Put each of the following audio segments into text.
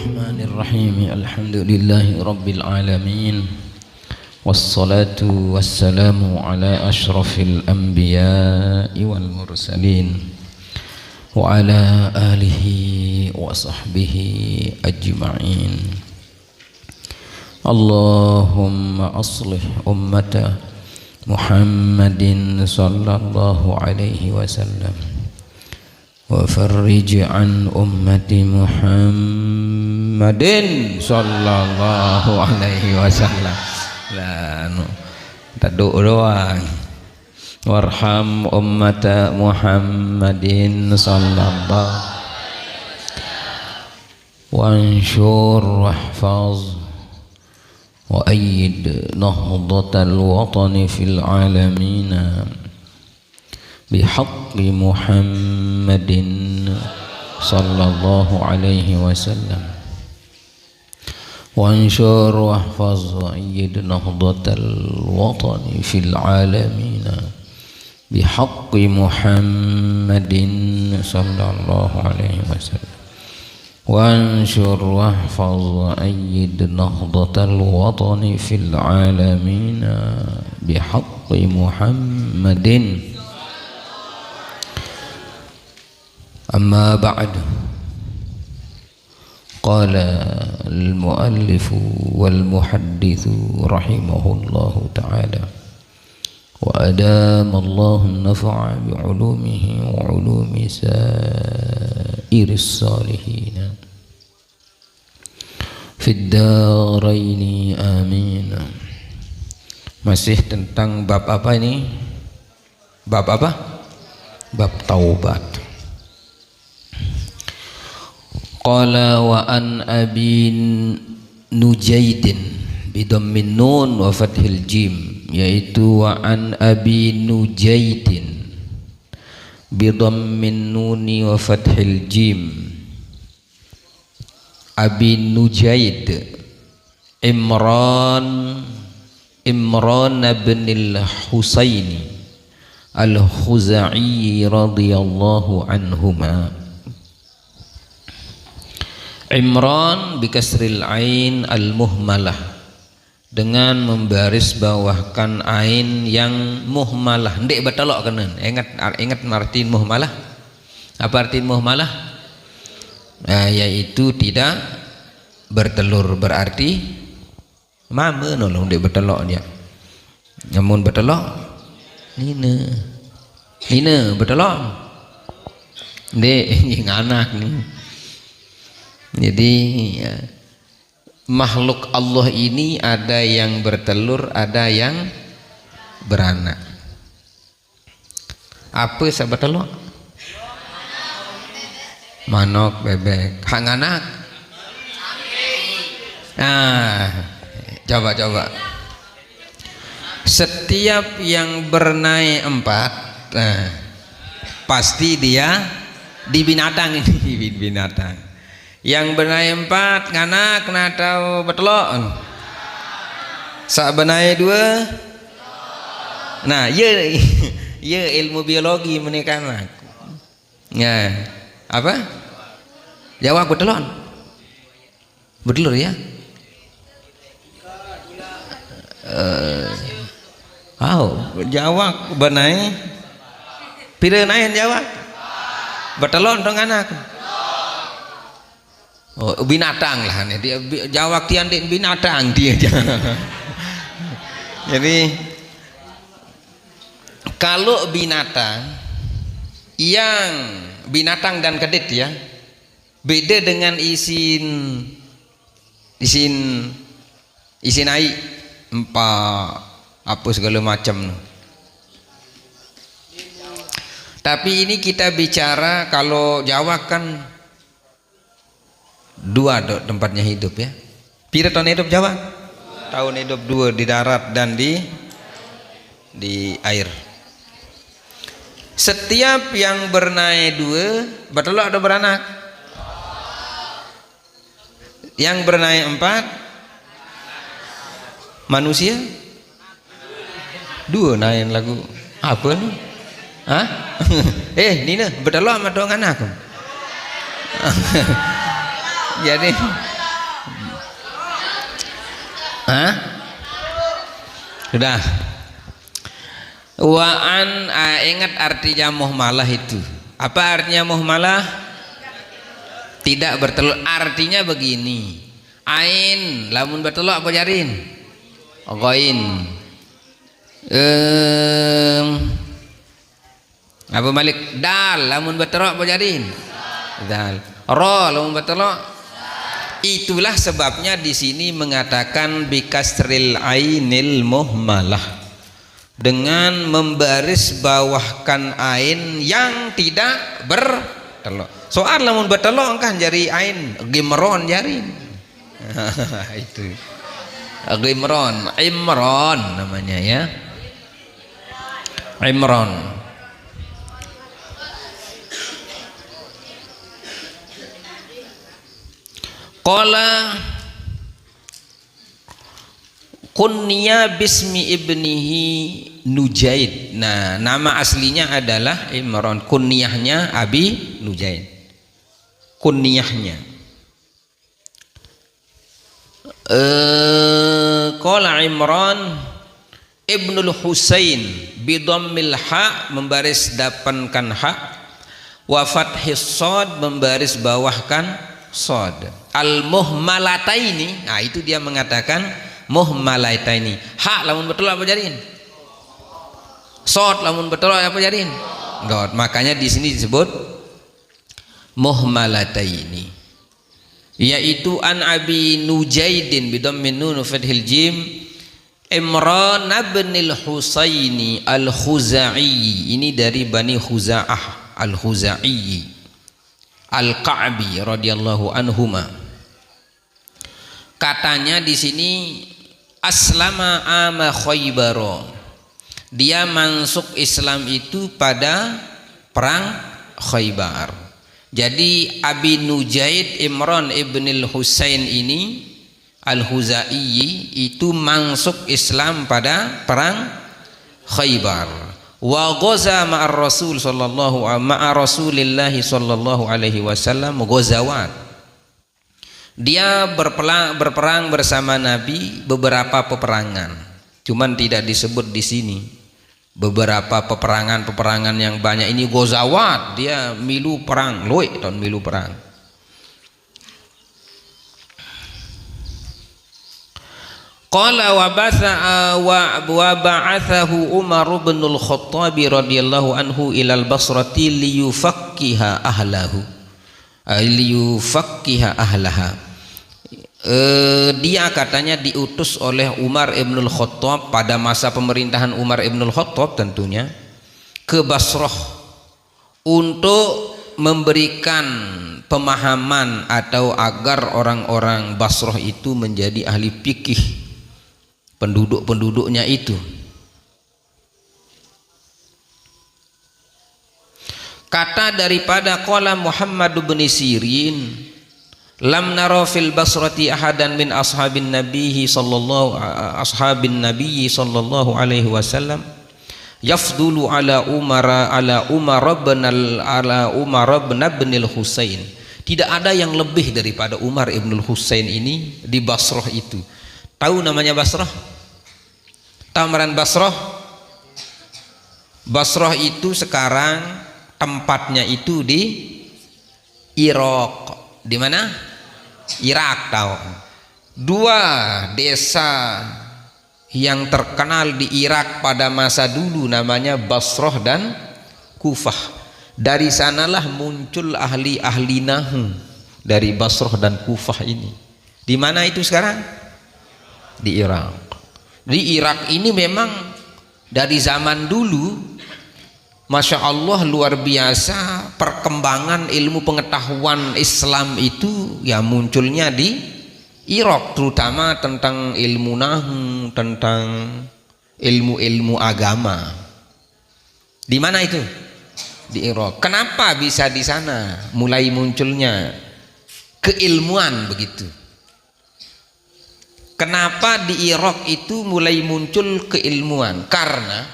Bismillahirrahmanirrahim. Alhamdulillahi rabbil alamin. Wassalatu wassalamu ala ashrafil anbiya'i wal mursalin wa ala alihi wa sahbihi ajma'in. Allahumma aslih ummata Muhammadin sallallahu alaihi wasallam wa farrij an ummati Muhammadin sallallahu alaihi wasallam. Lah taduk doang. Warham ummata Muhammadin sallallahu wanshur wahfaz wa ayyid nahdatal watani fil alamina bihaqqi Muhammadin sallallahu alaihi wasallam wanshur wahfaz wa ayyid nahdatal watani fil alamina bihaqqi Muhammadin sallallahu alaihi wasallam wanshur wahfaz wa ayyid nahdatal watani fil alamina bihaqqi Muhammadin. Amma ba'd. Qala al-muallif wal muhaddits rahimahullahu ta'ala wa adama Allahu an-naf'a bi 'ulumihi wa 'ulumi sa'iris salihin fid daraini amin. Masih tentang bab apa ini? Bab apa? Bab taubat. Qala wa an abi Nujaidin bidhammin nun wa fathil jim, yaitu wa an abi Nujaidin bidhammin nuni wa fathil jim. Abi Nujaid Imran bin al-Husaini al-Khuzai radhiyallahu anhuma. Imran bikasril ain al-muhmalah, dengan membaris bawahkan ain yang muhmalah. Ndik betelok kena. Ingat arti muhmalah? Apa arti muhmalah? Nah, yaitu tidak bertelur, berarti mama nolong ndik betelok dia. Namun betelok nina betelok. Ndik yang anak ni. Jadi ya, makhluk Allah ini ada yang bertelur, ada yang beranak. Apa sah bertelur? Manok, bebek. Hang anak? Nah, coba. Setiap yang bernaik 4, nah, pasti dia di binatang ini, binatang. Yang benaik 4 nganak kena tahu betelok. Sak benaik 2. Nah, ya ilmu biologi menikah. Ya, apa? Jawab betelok. Betelur ya? Jawab benaik. Pira naik jawab? Betelok dong anak. Oh, binatang lah nih dia jawab tian binatang dia. Jadi kalau binatang dan kedit ya beda dengan isin air apa segala macam. Tapi ini kita bicara kalau Jawa kan 2 tempatnya hidup ya. Pira tahun hidup Jawa? Tahun hidup 2 di darat dan di air. Setiap yang bernaik 2 betul ada beranak. Yang bernaik 4 manusia 2 naik lagu apa nih? Hah? Nina betul sama dong anak. Jadi Hah? Sudah. Ingat artinya muhmalah itu. Apa artinya muhmalah? Tidak bertelur. Artinya begini. Ain lamun bertelur apa jarin? Ghain. Apa balik? Dal lamun bertelur apa jarin? Dal. Ra lamun bertelur. Itulah sebabnya di sini mengatakan bikasril ainil muhmalah, dengan membaris bawahkan ain yang tidak bertelok. Soal lamun bertelok kan jari ain gimron jari. Itu gimron, imron namanya ya. Imron. Qala kunniya bismi ibnihi Nujaid. Nah, nama aslinya adalah Imran, kunyahnya Abi Nujaid. Kunyahnya. Qala Imran Ibnul Husain bidammil ha, membaris dapankan ha, wa fathis shad, membaris bawahkan shad. Al muhmalataini, nah itu dia mengatakan muhmalataini. Ha lamun betul apa jadiin? Shad lamun betul apa jadiin? Dot. Makanya di sini disebut muhmalataini, yaitu an Abi Nujaidin bidhammin nun fathil jim Imran ibnil Husaini al-Khuzai. Ini dari Bani Khuza'ah al-Khuzai al-Ka'bi radhiyallahu anhuma. Katanya di sini aslama ama Khaybar. Dia masuk Islam itu pada perang Khaybar. Jadi Abi Nujaid Imran ibnil Husain ini Al-Khuzai itu masuk Islam pada perang Khaybar. Wa ghaza ma'ar Rasul sallallahu ma'a Rasulillah sallallahu alaihi wasallam ghazawat. Dia berperang bersama Nabi beberapa peperangan. Cuman tidak disebut di sini. Beberapa peperangan yang banyak ini ghazawat, dia milu perang, luwe tahun milu perang. Qala wa ba'athahu Umar bin al-Khattab radhiyallahu anhu ila al-Basrati liyufaqqiha ahlahu. Dia katanya diutus oleh Umar ibn al-Khattab pada masa pemerintahan Umar ibn al-Khattab tentunya ke Basrah untuk memberikan pemahaman atau agar orang-orang Basrah itu menjadi ahli fikih, penduduk-penduduknya itu. Kata daripada qala Muhammad bin Sirin, lam nara fil Basrati ahadan min ashabin nabiyyi sallallahu alaihi wasallam yafdulu ala Umar ibn al-Husain. Tidak ada yang lebih daripada Umar ibn al-Husain ini di Basrah itu. Tahu namanya Basrah? Tamaran Basrah. Basrah itu sekarang tempatnya itu di Irak. Di mana? Irak tahu. Dua desa yang terkenal di Irak pada masa dulu namanya Basrah dan Kufah. Dari sanalah muncul ahli-ahli nahu dari Basrah dan Kufah ini. Di mana itu sekarang? Di Irak. Di Irak ini memang dari zaman dulu, Masya Allah, luar biasa perkembangan ilmu pengetahuan Islam itu ya munculnya di Irak, terutama tentang ilmu nahu, tentang ilmu-ilmu agama. Di mana itu? Di Irak. Kenapa bisa di sana mulai munculnya keilmuan begitu? Kenapa di Irak itu mulai muncul keilmuan? Karena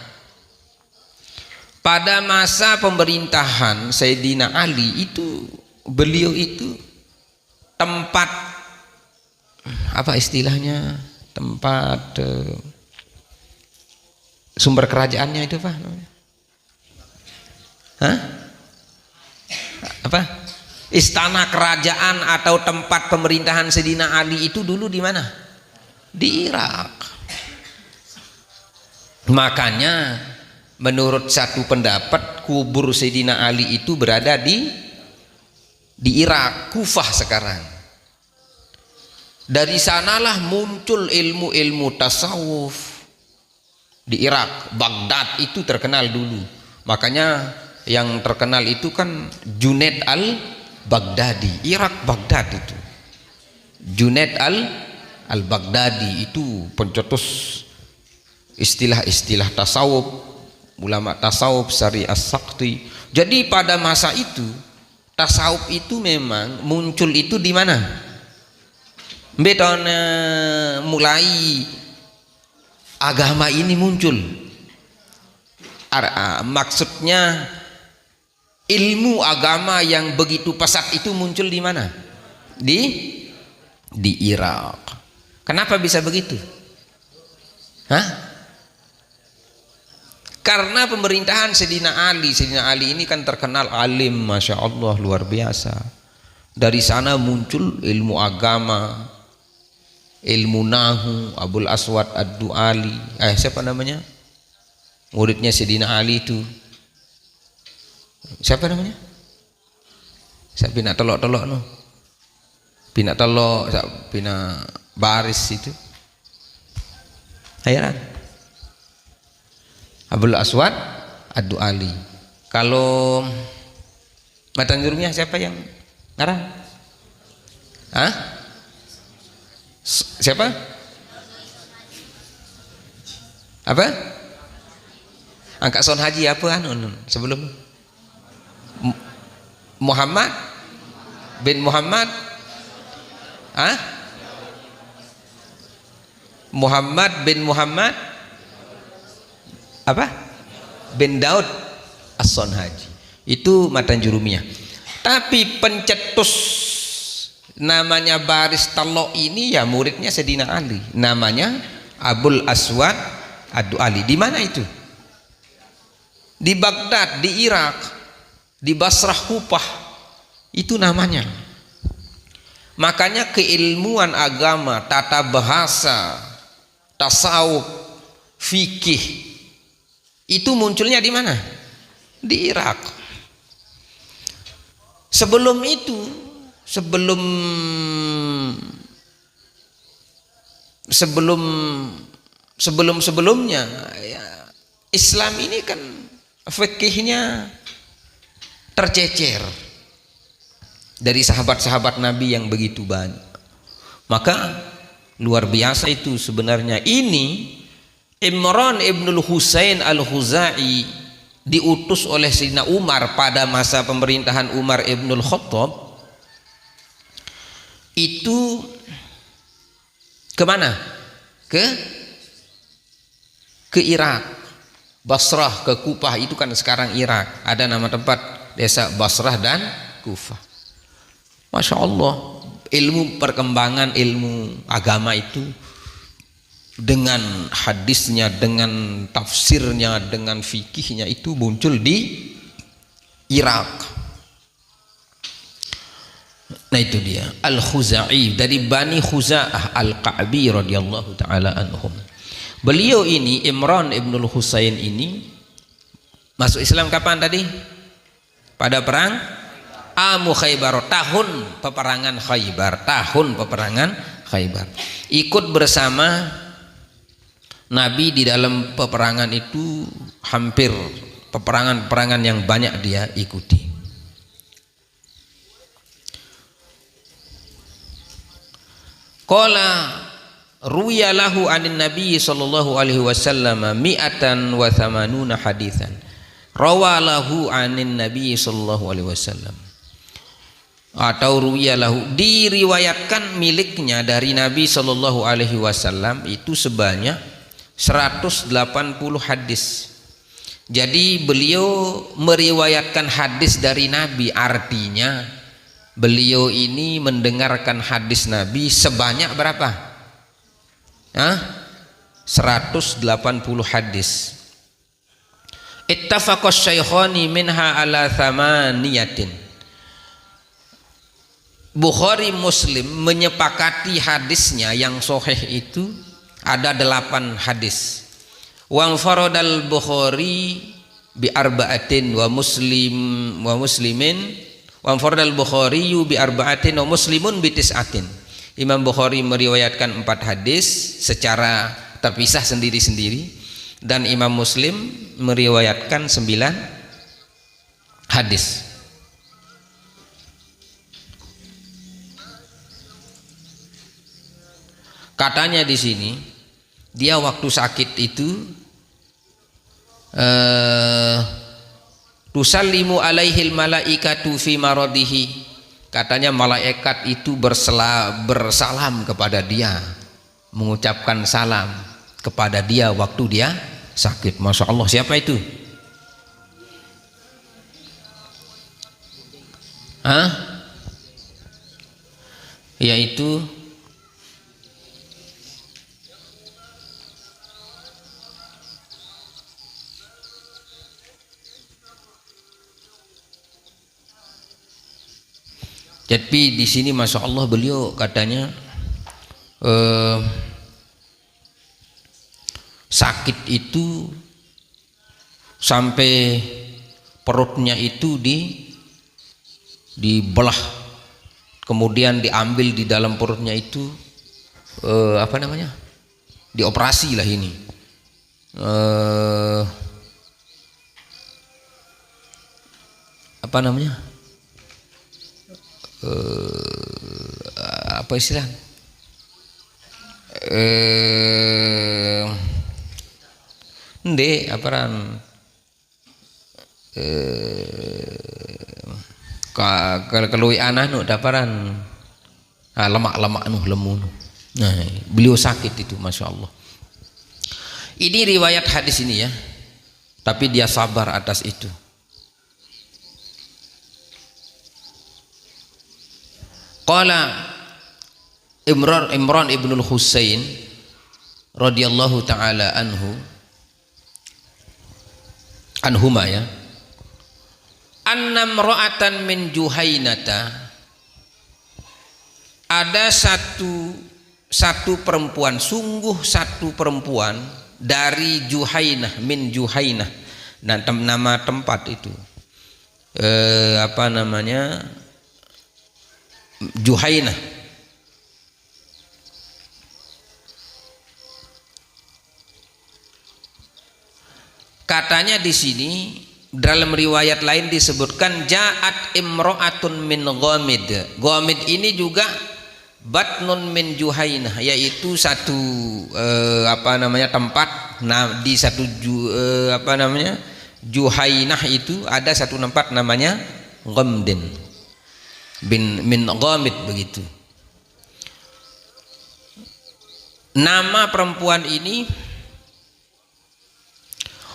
pada masa pemerintahan Sayyidina Ali itu, beliau itu tempat apa istilahnya, tempat sumber kerajaannya itu apa namanya? Hah? Apa? Istana kerajaan atau tempat pemerintahan Sayyidina Ali itu dulu di mana? Di Irak. Makanya menurut satu pendapat kubur Sayyidina Ali itu berada di Irak, Kufah sekarang. Dari sanalah muncul ilmu-ilmu tasawuf di Irak. Baghdad itu terkenal dulu. Makanya yang terkenal itu kan Junaid al-Baghdadi, Irak Baghdad itu. Junaid al-Baghdadi itu pencetus istilah-istilah tasawuf, ulama tasawuf Syari as-Sakti. Jadi pada masa itu tasawuf itu memang muncul itu di mana? Betona mulai agama ini muncul. Maksudnya ilmu agama yang begitu pesat itu muncul di mana? Di Irak. Kenapa bisa begitu? Hah? Karena pemerintahan Sayyidina Ali ini kan terkenal alim, masya Allah, luar biasa. Dari sana muncul ilmu agama, ilmu nahu. Abul Aswad ad-Du'ali, siapa namanya? Muridnya Sayyidina Ali itu. Siapa namanya? Siapa pina telok-telok no? Pina telok, pina baris itu. Hayran. Abul Aswad ad-Du'ali. Kalau matan jurumnya siapa yang ngarang? Hah? Siapa? Apa? Angkat son haji apa sebelum Muhammad bin Muhammad? Muhammad bin Muhammad apa? Bin Daud As-Sonhaji. Itu matan jurumiyah. Tapi pencetus namanya baris telok ini ya muridnya Sayyidina Ali. Namanya Abul Aswad ad-Du'ali. Di mana itu? Di Baghdad, di Irak, di Basrah, Kufah. Itu namanya. Makanya keilmuan agama, tata bahasa, tasawuf, fikih itu munculnya di mana? Di Irak. Sebelum itu, sebelumnya ya, Islam ini kan fikihnya tercecer dari sahabat-sahabat Nabi yang begitu banyak. Maka luar biasa itu sebenarnya. Ini Imran ibnul Husain al-Khuzai diutus oleh Sayyidina Umar pada masa pemerintahan Umar ibnul Khattab itu kemana? Ke Irak, Basrah, ke Kufah. Itu kan sekarang Irak. Ada nama tempat desa Basrah dan Kufah. Masya Allah, ilmu perkembangan ilmu agama itu dengan hadisnya, dengan tafsirnya, dengan fikihnya itu muncul di Irak. Nah itu dia Al-Khuzai dari Bani Khuza'ah Al-Ka'bi radhiyallahu ta'ala anhum. Beliau ini Imran ibnul Husain ini masuk Islam kapan tadi? Pada perang Amu Khaybar, tahun peperangan Khaybar. Ikut bersama Nabi di dalam peperangan itu, hampir peperangan yang banyak dia ikuti. Qala ruya lahu anin Nabi sallallahu alaihi wasallam mi'atan wa thamanuna haditsan. Rawalahu anin Nabi sallallahu alaihi wasallam. Atau ruya lahu, diriwayatkan miliknya dari Nabi sallallahu alaihi wasallam itu sebanyak 180 hadis. Jadi beliau meriwayatkan hadis dari Nabi, artinya beliau ini mendengarkan hadis Nabi sebanyak berapa? 180 hadis. Ittafaqa syaikhani minha ala thamaniyatin. Bukhari Muslim menyepakati hadisnya yang sahih itu ada 8 hadis. Wa faradal Bukhari bi arba'atin wa muslimin wa faradal Bukhari bi arba'atin wa muslimun bi tis'atin. Imam Bukhari meriwayatkan 4 hadis secara terpisah sendiri-sendiri, dan Imam Muslim meriwayatkan 9 hadis. Katanya di sini dia waktu sakit itu tusallimu alaihil malaikatu fi maradihi. Katanya malaikat itu bersalam kepada dia, mengucapkan salam kepada dia waktu dia sakit. Masya Allah, siapa itu? Yaitu jadi di sini Masya Allah beliau katanya sakit itu sampai perutnya itu dibelah, kemudian diambil di dalam perutnya itu dioperasi lah ini, apa istilah kelui anah nu daparan lemak-lemak nu lemu nu. Nah, beliau sakit itu Masya Allah. Ini riwayat hadis ini ya, tapi dia sabar atas itu. Qala Imran ibnul Husain radhiyallahu taala anhuma ya, annam ra'atan min Juhainata, ada satu perempuan, sungguh satu perempuan dari Juhainah, min Juhainah. Nah, nama tempat itu Juhainah. Katanya di sini dalam riwayat lain disebutkan ja'at imra'atun min Ghamid. Ghamid ini juga batnun min Juhainah, yaitu satu tempat. Nah, di satu Juhainah itu ada satu tempat namanya Ghamdin min Ghamid begitu. Nama perempuan ini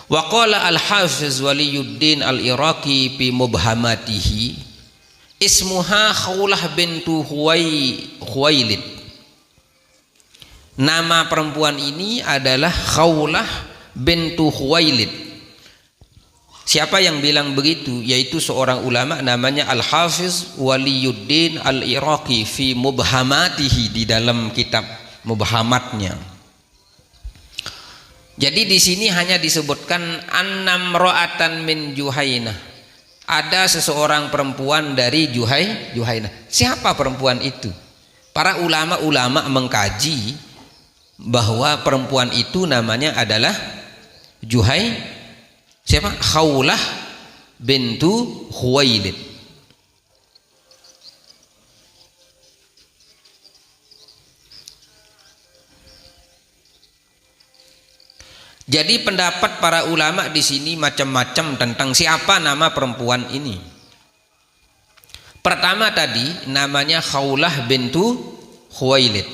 waqala al-Hafiz Waliyuddin al-Iraqi fi mubhamatihi ismuha Khawlah bintu Khuwailid. Nama perempuan ini adalah Khawlah bintu Khuwailid. Siapa yang bilang begitu? Yaitu seorang ulama namanya Al-Hafiz Waliyuddin Al-Iraqi fi mubhamatihi, di dalam kitab mubhamatnya. Jadi di sini hanya disebutkan annam ra'atan min Juhainah, ada seseorang perempuan dari Juhainah. Siapa perempuan itu? Para ulama-ulama mengkaji bahwa perempuan itu namanya adalah Khawlah bintu Khuwailid. Jadi pendapat para ulama di sini macam-macam tentang siapa nama perempuan ini. Pertama tadi namanya Khawlah bintu Khuwailid.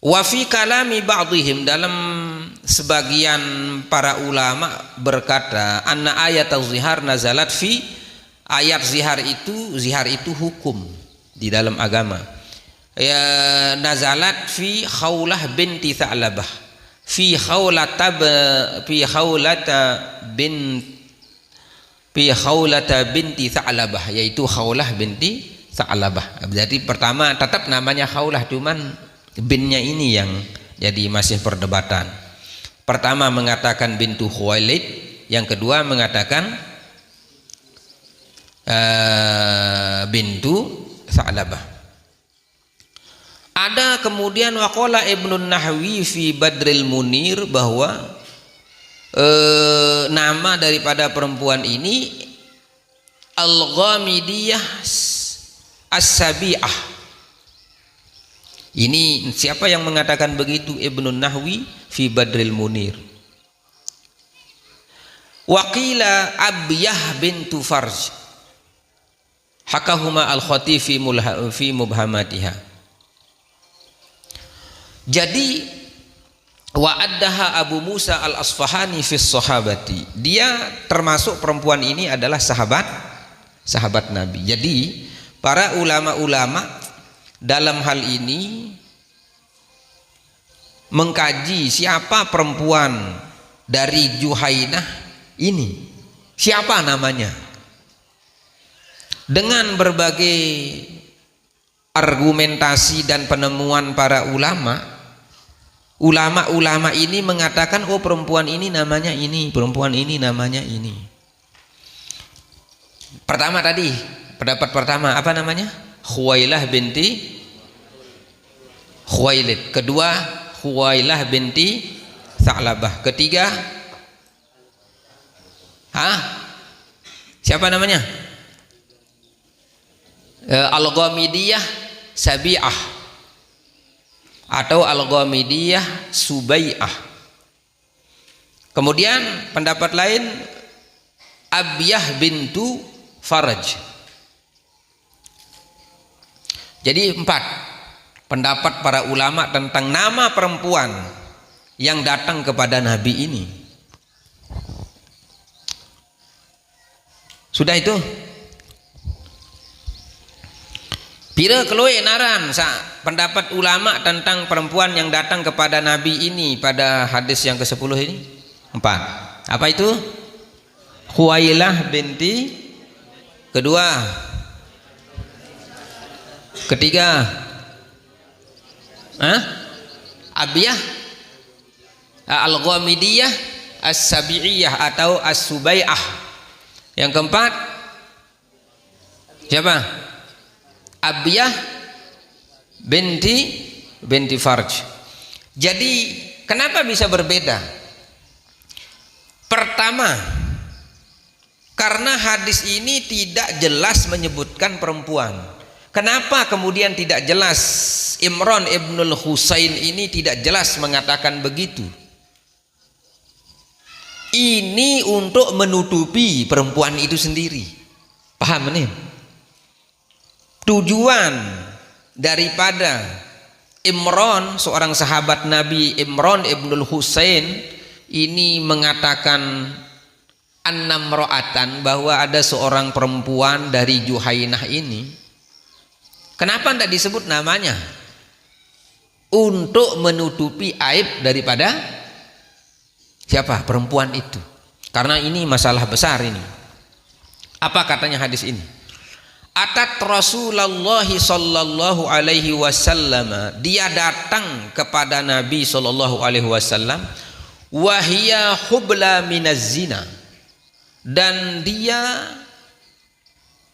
Wa fi kalami ba'dihim, dalam sebagian para ulama berkata anna ayat az-zihar nazalat fi, ayat zihar itu hukum di dalam agama. ya nazalat fi Khawlah binti Tha'labah fi Khawlata binti Tha'labah, yaitu Khawlah binti Tha'labah. Jadi pertama tetap namanya Khawlah, cuman binnya ini yang jadi masih perdebatan. Pertama mengatakan bintu Khuwailid, yang kedua mengatakan bintu Tha'labah. Ada kemudian waqala Ibnu Nahwi fi Badril Munir bahwa nama daripada perempuan ini Al-Ghamidiyah As-Sabi'ah. Ini siapa yang mengatakan begitu? Ibnu Nahwi fi Badril Munir. Waqila Abiyah bintu Farj, hakahuma al-Khatib fi mubhamatiha. Jadi wa'addaha Abu Musa al-Asfahani fi sahabati. Dia termasuk perempuan ini adalah sahabat Nabi. Jadi para ulama-ulama dalam hal ini mengkaji siapa perempuan dari Juhainah ini, siapa namanya. Dengan berbagai argumentasi dan penemuan para ulama ini mengatakan, oh perempuan ini namanya ini, perempuan ini namanya ini. Pertama tadi, pendapat pertama apa namanya? Khuwailah binti Khuwailid. Kedua Khuwailah binti Tha'labah. Ketiga siapa namanya? Al-Ghamidiyah Sabi'ah atau Al-Ghamidiyah Subai'ah. Kemudian pendapat lain Abiyah bintu Faraj. Jadi 4 pendapat para ulama tentang nama perempuan yang datang kepada Nabi ini. Sudah itu? Pira keluar naran pendapat ulama tentang perempuan yang datang kepada Nabi ini pada hadis yang ke-10 ini? 4. Apa itu? Khuwailah binti. Kedua. Ketiga. Abiyah Al-Ghamidiyah As-Sabi'iyah atau As-Subai'ah. Yang keempat siapa? Abiyah binti Farj. Jadi kenapa bisa berbeda? Pertama, karena hadis ini tidak jelas menyebutkan perempuan. Kenapa kemudian tidak jelas? Imran ibnul Husain ini tidak jelas mengatakan begitu. Ini untuk menutupi perempuan itu sendiri. Paham ini? Tujuan daripada Imran, seorang sahabat Nabi, Imran ibnul Husain ini mengatakan annamro'atan, bahwa ada seorang perempuan dari Juhainah ini. Kenapa tidak disebut namanya? Untuk menutupi aib daripada siapa? Perempuan itu. Karena ini masalah besar ini. Apa katanya hadis ini? Atat Rasulullah sallallahu alaihi wasallam, dia datang kepada Nabi sallallahu alaihi wasallam, wahia hubla minaz zina, dan dia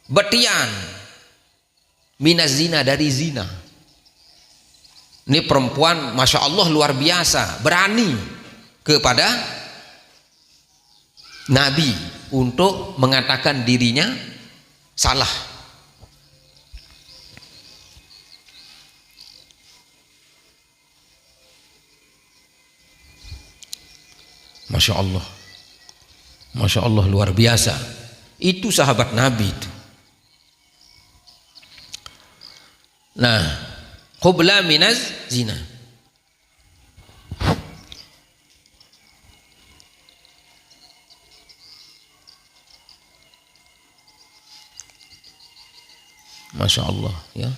betian minaz zina, dari zina. Ini perempuan masya Allah luar biasa, berani kepada Nabi untuk mengatakan dirinya salah. Masya Allah, masya Allah luar biasa. Itu sahabat Nabi itu. Nah, qubla minaz zina. Masya Allah ya.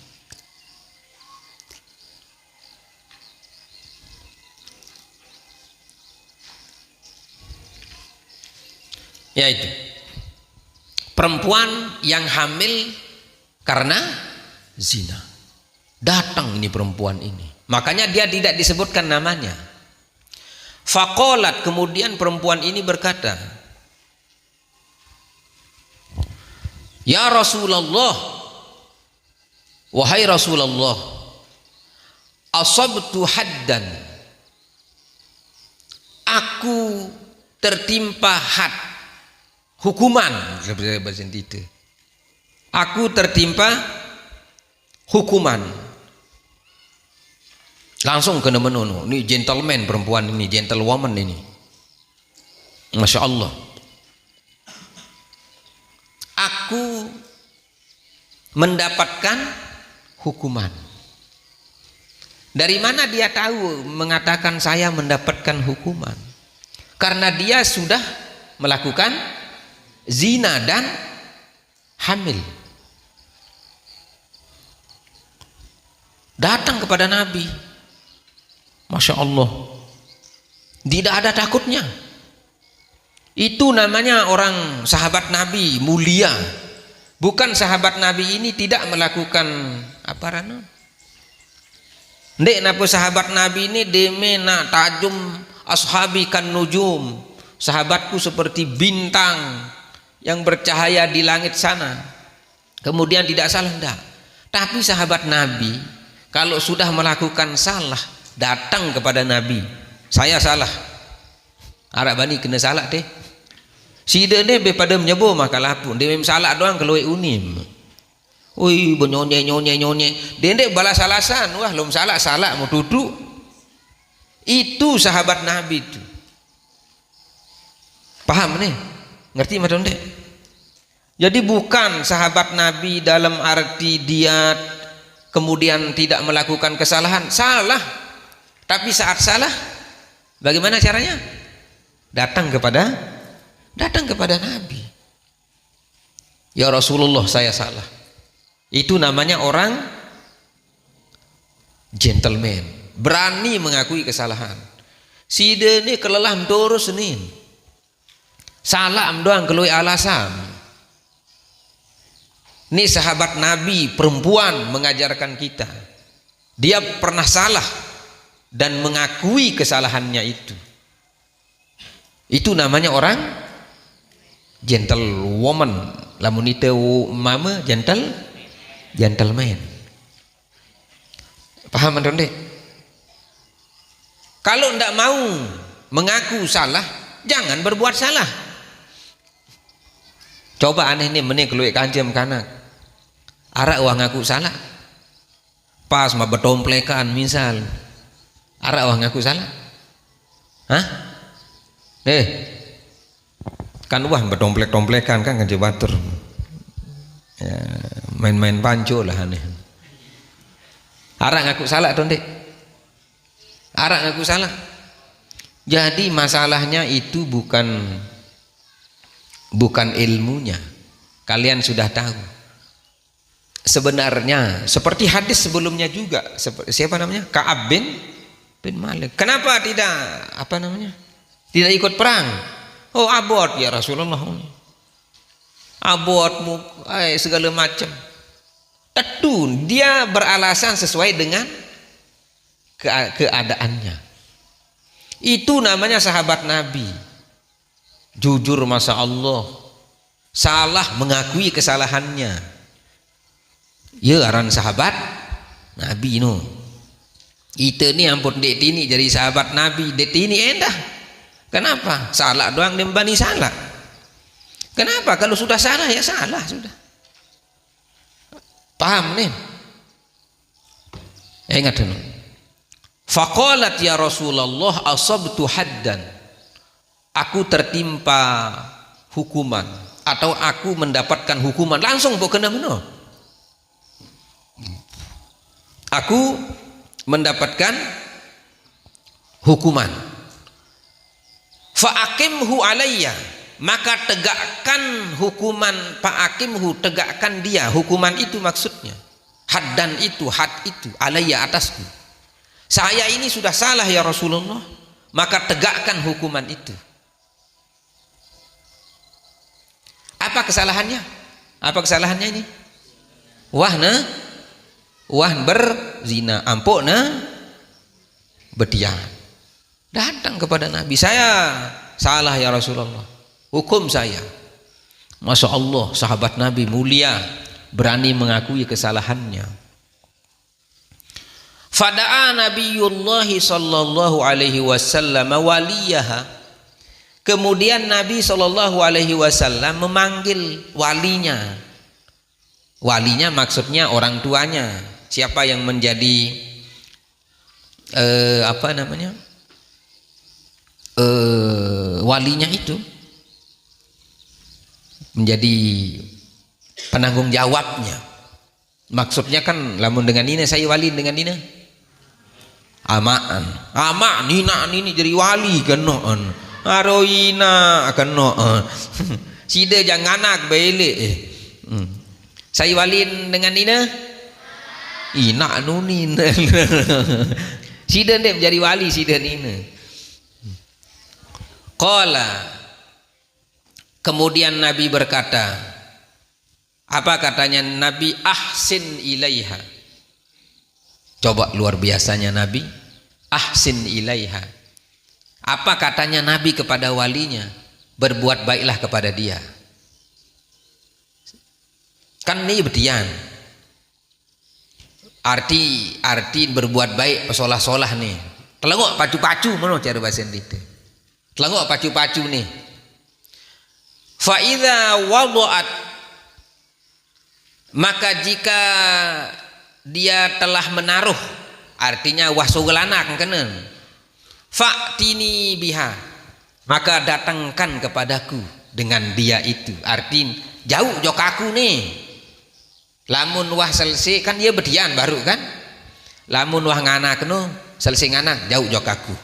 Yaitu perempuan yang hamil karena zina. Datang ini perempuan ini, makanya dia tidak disebutkan namanya. Faqalat, kemudian perempuan ini berkata, ya Rasulullah, wahai Rasulullah, asabtu haddan, aku tertimpa had, hukuman. Aku tertimpa hukuman. Langsung kena menono. Ini gentleman perempuan ini, gentlewoman ini. Masya Allah. Aku mendapatkan hukuman. Dari mana dia tahu mengatakan saya mendapatkan hukuman? Karena dia sudah melakukan zina dan hamil. Datang kepada Nabi. Masya Allah, tidak ada takutnya. Itu namanya orang sahabat Nabi mulia. Bukan sahabat Nabi ini tidak melakukan apa rana? Ndek napa sahabat Nabi ini demena tajum ashabi kan nujum. Sahabatku seperti bintang yang bercahaya di langit sana. Kemudian tidak salah enggak. Tapi sahabat Nabi kalau sudah melakukan salah, datang kepada Nabi, saya salah. Arab bani kena salah deh. Si deh pada menyebut maka lapun. Dia salah doang kalau unim. Ui nyonye. Dia balas alasan. Wah belum salah mau duduk. Itu sahabat Nabi itu. Paham nih? Ngerti madam dek? Jadi bukan sahabat Nabi dalam arti dia kemudian tidak melakukan kesalahan. Salah. Tapi saat salah, bagaimana caranya? Datang kepada Nabi. Ya Rasulullah, saya salah. Itu namanya orang gentleman, berani mengakui kesalahan. Si ini kelelahan terus Senin. Salah doang keluar alasan. Ini sahabat Nabi perempuan mengajarkan kita. Dia pernah salah dan mengakui kesalahannya itu. Itu namanya orang gentlewoman. Lamun itu mama gentleman. Paham anda dek? Kalau tidak mau mengaku salah, jangan berbuat salah. Coba aneh nih menik keluar kancem kanak. Arak wah ngaku salah. Pas mah berdomplekan misal. Arak wah ngaku salah. Hah? Kan wah berdomplek-domplekan kan kan batur. Ya, main-main panco lah aneh. Arak ngaku salah tuh dek. Arak ngaku salah. Jadi masalahnya itu bukan ilmunya. Kalian sudah tahu. Sebenarnya seperti hadis sebelumnya juga, siapa namanya? Ka'ab bin Malik. Kenapa tidak tidak ikut perang? Oh abort ya Rasulullah. Abortmu segala macam. Tentu dia beralasan sesuai dengan keadaannya. Itu namanya sahabat Nabi. Jujur masa Allah. Salah mengakui kesalahannya. Ya aran sahabat Nabi no. Itu ni ampun dek ini jadi sahabat Nabi. Dek ini endah. Kenapa? Salah doang dembani salah. Kenapa? Kalau sudah salah ya salah sudah. Paham nih? Ingat dulu. Faqalat ya Rasulullah asabtu haddan. Aku tertimpa hukuman atau aku mendapatkan hukuman. Langsung bukan mana? Aku mendapatkan hukuman. Fa'akimhu alayya, maka tegakkan hukuman. Fa'akimhu, tegakkan dia. Hukuman itu maksudnya haddan itu, had itu alayya, atasku. Saya ini sudah salah ya Rasulullah, maka tegakkan hukuman itu. Apa kesalahannya? Apa kesalahannya ini? Wah berzina, ampukna bedian. Datang kepada Nabi, saya salah ya Rasulullah, hukum saya. Masya Allah, sahabat Nabi mulia berani mengakui kesalahannya. Fada'a Nabiyullah sallallahu alaihi wasallam waliyaha. Kemudian Nabi sallallahu alaihi wasallam memanggil walinya. Walinya maksudnya orang tuanya. Siapa yang menjadi walinya itu, menjadi penanggung jawabnya. Maksudnya kan lamun dengan nina saya wali dengan nina amak nina ini jadi wali kenoan aroina kenoan sida jangan anak bele saya wali dengan nina ina nunin sida ndek menjadi wali sida nina. Qala, kemudian Nabi berkata, apa katanya Nabi? Ahsin ilaiha. Coba luar biasanya Nabi, ahsin ilaiha. Apa katanya Nabi kepada walinya? Berbuat baiklah kepada dia. Kan ini bedian. Arti berbuat baik pesolah-solah nih. Telengok pacu-pacu mana cara bahasa itu? Telengok pacu-pacu nih. Fa idza wada'at, maka jika dia telah menaruh, artinya wasugelanak kenen. Fa'tini biha, maka datangkan kepadaku dengan dia itu. Arti jauh jok aku nih. Lamun wah selesai kan dia bedian baru kan. Lamun wah nganak no selesai nganak jauh jok aku.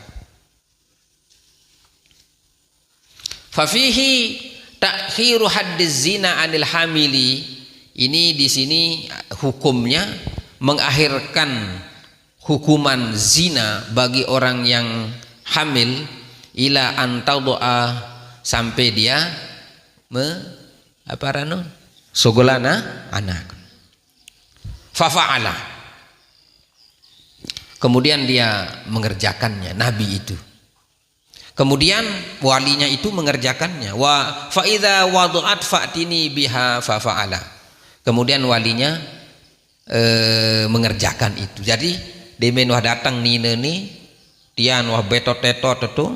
Fafihi takhiru haddiz zina anil hamili. Ini di sini hukumnya mengakhirkan hukuman zina bagi orang yang hamil ila antadua sampai dia sogolana anak. Fafa'ala, kemudian dia mengerjakannya, Nabi itu. Kemudian walinya itu mengerjakannya. Wa fa idza wada'at fa'tini biha fafa'ala. Kemudian walinya mengerjakan itu. Jadi demen wah datang nina ni tian wah betot-tetot itu.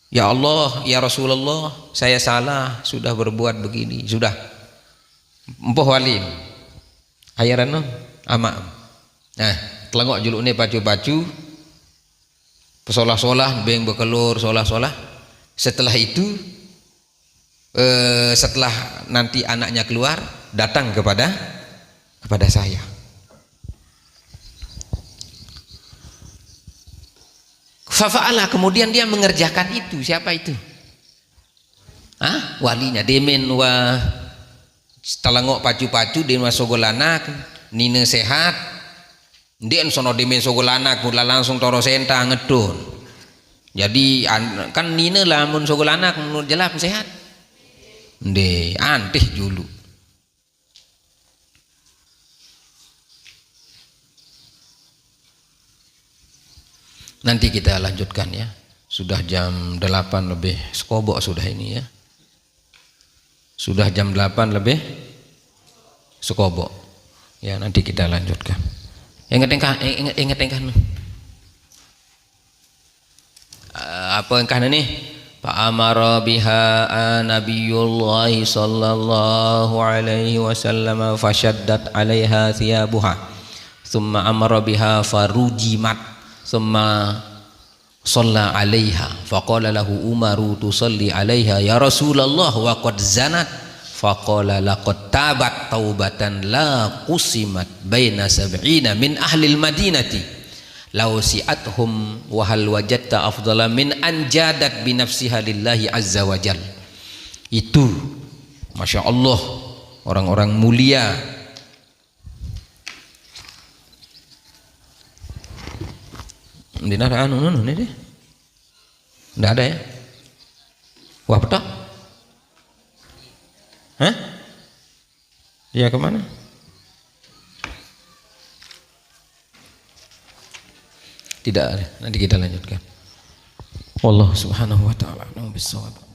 Ya Allah, ya Rasulullah, saya salah, sudah berbuat begini, sudah. Empoh wali. Ayaran ama. Nah, telengok juluk ni pacu-pacu. Pesolah-solah beng bekelur solah-solah. Setelah itu setelah nanti anaknya keluar datang kepada saya. Fafa'ala, kemudian dia mengerjakan itu. Siapa itu? Walinya. Demen wa telengok pacu-pacu demen wa sogolanak nina sehat. Ndien sono demen sogolanak mula langsung toro senta ngedon. Jadi kan nina lamun sogolanak menurut jelap sehat. Nde antih julu. Nanti kita lanjutkan ya. Sudah jam 8 lebih sekobok sudah ini ya. Sudah jam 8 lebih sekobok. Ya, nanti kita lanjutkan. Ingat apa engkah nih? Fa amara biha nabiyullah sallallahu alaihi wasallam fashaddat alaiha thiyabuha thumma amara biha farujimat thumma shalla alaiha faqala lahu Umaru tusalli alaiha ya Rasulullah wa qad zanat faqala laqad tabat taubatan la qusimat baina sab'ina min ahlil madinati law si'athum wa hal wajadta afdala min anjadat bi nafsiha lillahi azza wa jal. Itu Masya Allah orang-orang mulia. Tidak ada ini deh. Tidak ada ya. Wah betul. Hah? Dia kemana? Tidak ada. Nanti kita lanjutkan. Wallahu subhanahu wa ta'ala a'lam bissawab.